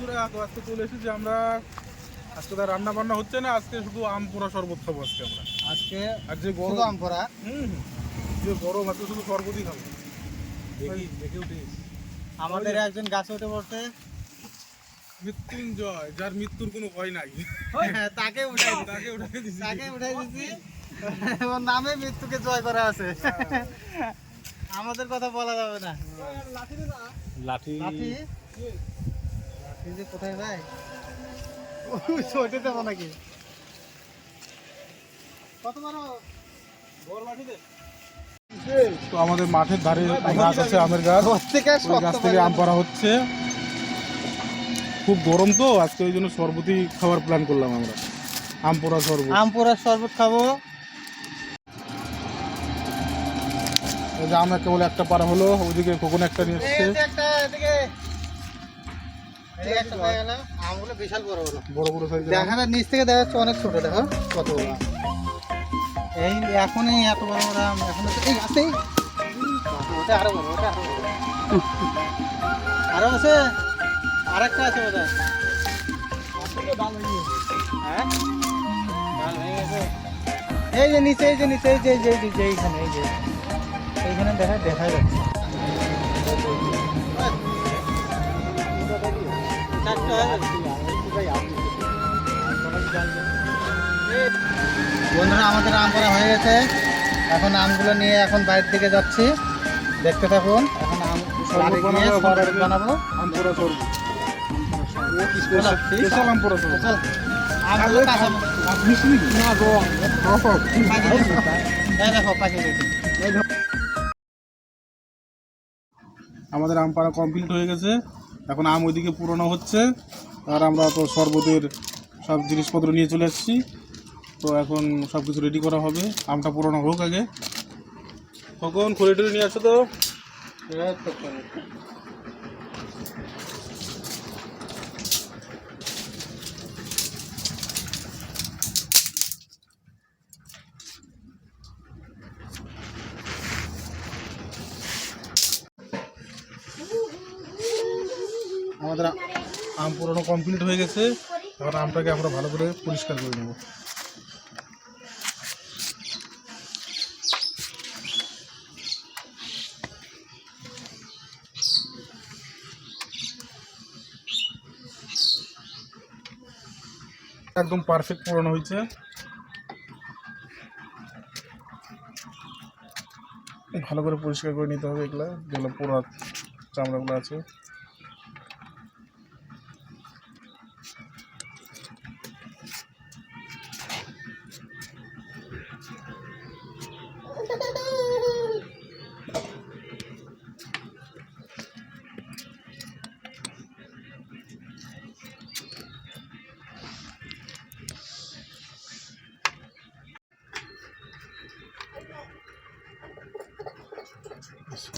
বন্ধুরা, তো আজকে চলে এসেছি আমরা। আজকে তার রান্না বান্না হচ্ছে না, আজকে শুধু আম পোড়া শরবত খাবো আজকে আমরা। আজকে আর যে গরম আম পোড়া, যে গরম, আজকে শুধু শরবতই খাবো। দেখি উঠিস। আমাদের একজন গাছে উঠে পড়ছে। মৃত্যুঞ্জয়, যার মৃত্যুর কোনো ভয় নাই, তাকে উঠাই দিছি। ওর নামে মৃত্যুকে জয় করা আছে। আমাদের কথা বলা যাবে না। লাঠি লাঠি যে কোথায় যায় ছোটে যাবো নাকি? কত বড় বড় লাঠি দে। তো আমাদের মাঠের ধারে গাছ আছে, আমের গাছ, ওই গাছ থেকে আম পাড়া হচ্ছে। খুব গরম তো আজকে, ওই জন্য শরবতই খাওয়ার প্ল্যান করলাম আমরা। আম পোড়া শরবত, আম পোড়ার শরবত খাবো। এই যে আম কেবল একটা পাড়া হলো, ওইদিকে কখন একটা নিয়ে এসছে। আমগুলো বিশাল বড় বড় বড় বড় সাইজ। দেখা না, নিচ থেকে দেখা যাচ্ছে অনেক ছোট। দেখো কত বড় আম। এই এখনই এত বড় বড় আম এখন এই আছে। ওটা আরো বড়, ওটা আরো বড়। আরো আছে, আরেকটা আছে ওটা। হ্যাঁ, এই যে নিচে, এই যে নিচে, এই যে এইখানে, এই যে এইখানে দেখা যাচ্ছে। বন্ধুরা, আমাদের আম পাড়া হয়ে গেছে। এখন আমগুলো নিয়ে এখন বাইরের দিকে যাচ্ছি, দেখতে থাকুন। এখন আম বানাবো, আম পোড়া শরবত। স্পেশাল আম পোড়া শরবত। আমগুলো কাঁচা না গো, দেখো পাখি দেখি। আমাদের আম পাড়া কমপ্লিট হয়ে গেছে। এখন আম ওইদিকে পুরনো হচ্ছে, আর আমরা তো শরবতের সব জিনিসপত্র নিয়ে চলে এসেছি। তো এখন সব কিছু রেডি করা হবে। আমটা পুরনো হোক আগে। কখন খুলে টুলে নিয়ে আসো তো। আমাদের আম পুরনো কমপ্লিট হয়ে গেছে। এখন আমটাকে আমরা ভালো করে পরিষ্কার করে নেব। একদম পারফেক্ট পুরনো হয়েছে। ভালো করে পরিষ্কার করে নিতে হবে এগুলা, যেগুলো পোড়া চামড়াগুলো আছে।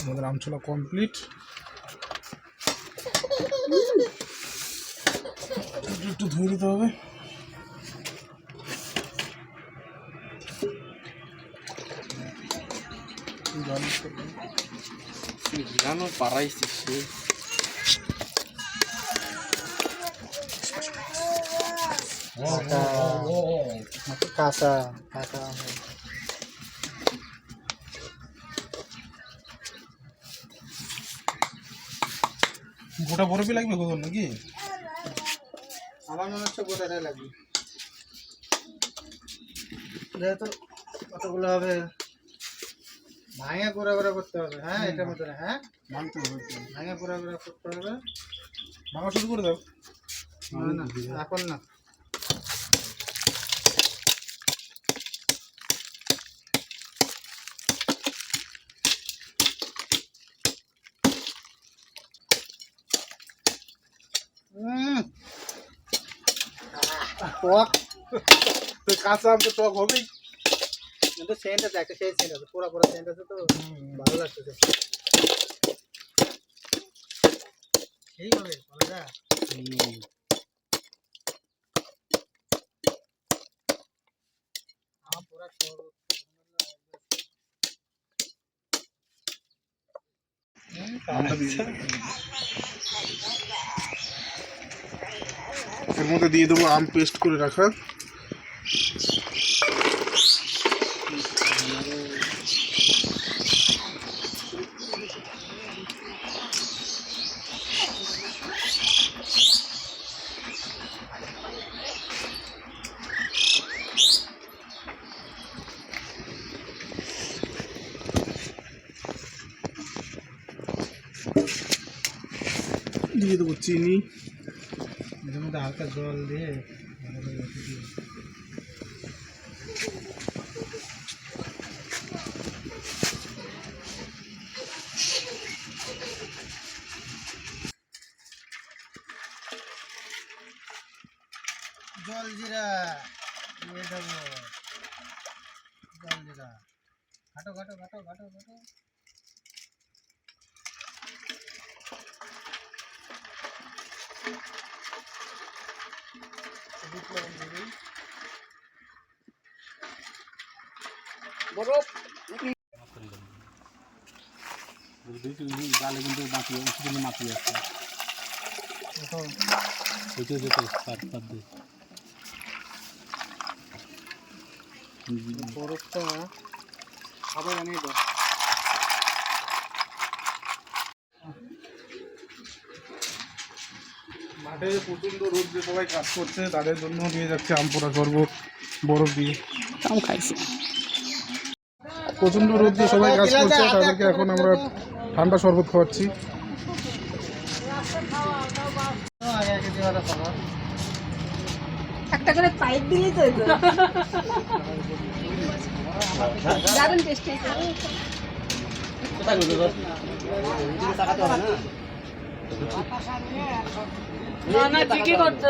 আমাদের আম ছোলা কমপ্লিট। একটু ধুয়ে দিতে হবে। কাঁচা কাঁচা গোটা বরফই লাগবে কখন নাকি? আমার মনে হচ্ছে গোটাটাই লাগবে, যেহেতু কতগুলো হবে। ভাঙা গোড়া গোড়া করতে হবে। হ্যাঁ, এটার মধ্যে হ্যাঁ ভাঙতে হবে, ভাঙা গোড়া গোড়া করতে হবে। ভাঙা শুরু করে দাও। না না, এখন না। টক, কাঁচা আম তো টক হবেই। কিন্তু সেন্ট আছে, একটা সেই সেন্ট আছে, পুরা পুরা সেন্ট আছে, তো ভালো লাগতেছে। এইভাবে বলা যায়। আম পুরা এর মধ্যে দিয়ে দেবো আম পেস্ট করে রাখা। দিয়ে দেবো চিনি, এর মধ্যে হালকা জল দিয়ে জল জিরা দিয়ে দেবো। জল জিরা ঘাটো ঘাটো ঘাটো ঘাটো ঘাটো। জালে কিন্তু মাখিয়ে কিছুদিন মাখিয়ে আসছে বরফটা সবাই জানিয়ে দাও। মাঠে প্রচণ্ড রোদ দিয়ে সবাই কাজ করছে, তাদের জন্য দিয়ে যাচ্ছে আম পোড়া শরবত বরফ দিয়ে। আম খাইছি। প্রচণ্ড রোদ দিয়ে সবাই কাজ করছে, তাদেরকে এখন আমরা ঠান্ডা শরবত খাওয়াচ্ছি। একটা করে পাইপ দিলেই তো হতো। দারুণ টেস্টি। না ঠিকই করতে।